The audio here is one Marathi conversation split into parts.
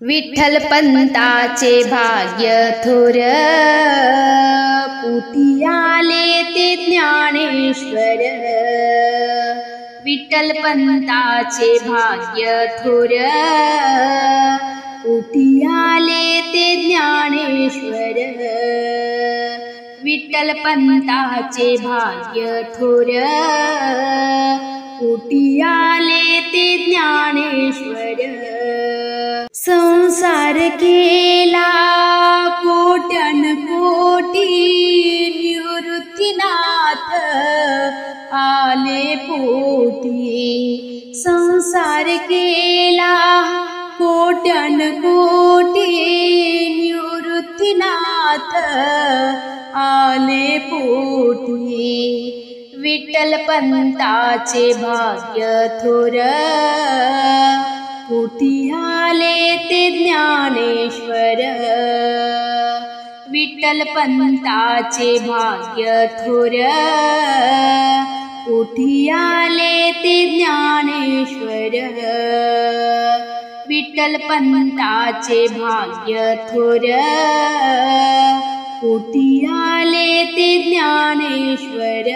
विठ्ठल पंताचे भाग्य थोर, पोटी आले ते ज्ञानेश्वर। विठ्ठल पंताचे भाग्य थोर, पोटी आले ते ज्ञानेश्वर। विठ्ठल पंताचे भाग्य थोर, पोटी आले ते ज्ञानेश्वर। संसार केला कोट्यान कोटी, निवृत्तीनाथ आले पोटी। संसार केला कोट्यान कोटी, निवृत्तीनाथ आले पोटी। विठ्ठल पंताचे भाग्य थोर, पोटी आले ते ज्ञानेश्वर। विठ्ठल पंताचे भाग्य थोर, पोटी आले ते ज्ञानेश्वर। विठ्ठल पंताचे भाग्य थोर, पोटी आले ते ज्ञानेश्वर।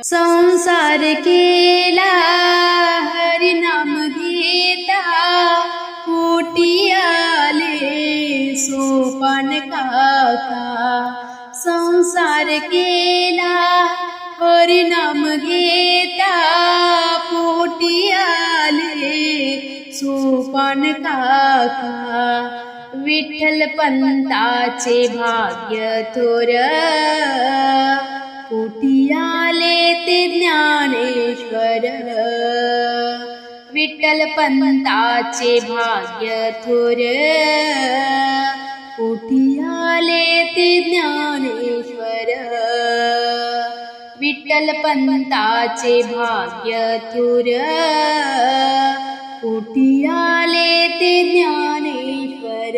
संसार केला हरिनाम घेता, पोटी आले सोपान काका। संसार केला हरिनाम घेता, पोटी आले सोपान काका। विठ्ठल पंताचे भाग्य थोर, पोटी आले ते ज्ञानेश्वर। विठ्ठल पंताचे भाग्य थोर, पोटी आले ते ज्ञानेश्वर। विठ्ठल पंताचे भाग्य थोर, पोटी आले ते ज्ञानेश्वर।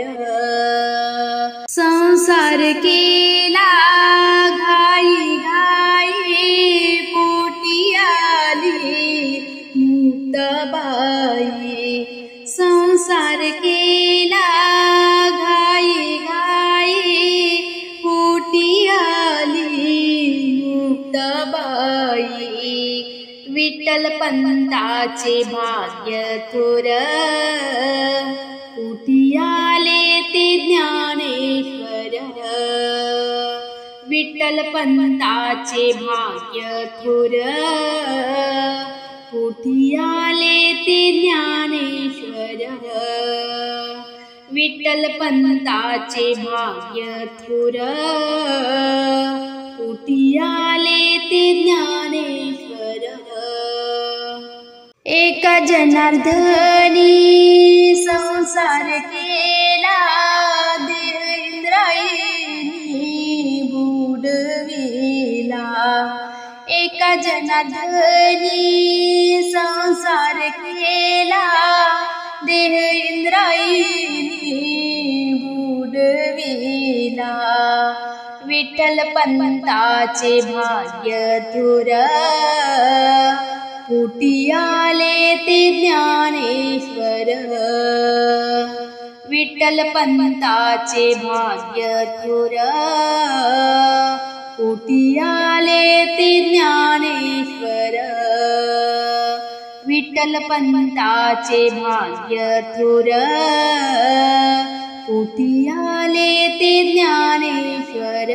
संसार केला घाई घाई, पोटी आली मुक्ताबाई। संसार केला घाई घाई, पोटी आली मुक्ताबाई। विठ्ठल पंताचे भाग्य थोर, पोटी आले ते ज्ञानेश्वर। विठ्ठल पंताचे भाग्य थोर, पोटी आले ते ज्ञानेश्वर। विठ्ठल पंताचे भाग्य थोर, पोटी आले ते ज्ञानेश्वर। एका जनार्दनी संसार केला, देह इंद्रायणी बुडविला। एका जनार्दनी संसार केला, देह इंद्रायणी बुडविला। विठ्ठल पंताचे भाग्य थोर, पोटी आले ते ज्ञानेश्वर। विठ्ठल पंताचे भाग्य थोर, पोटी आले ते ज्ञानेश्वर। विठ्ठल पंताचे भाग्य थोर, पोटी आले ते ज्ञानेश्वर।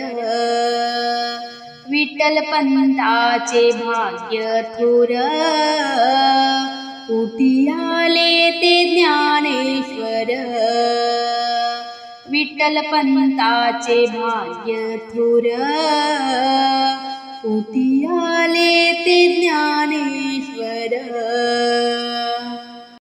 विठ्ठल पंताचे भाग्य थोर, पोटी आले ते ज्ञानेश्वर। विठ्ठल पंताचे भाग्य थोर,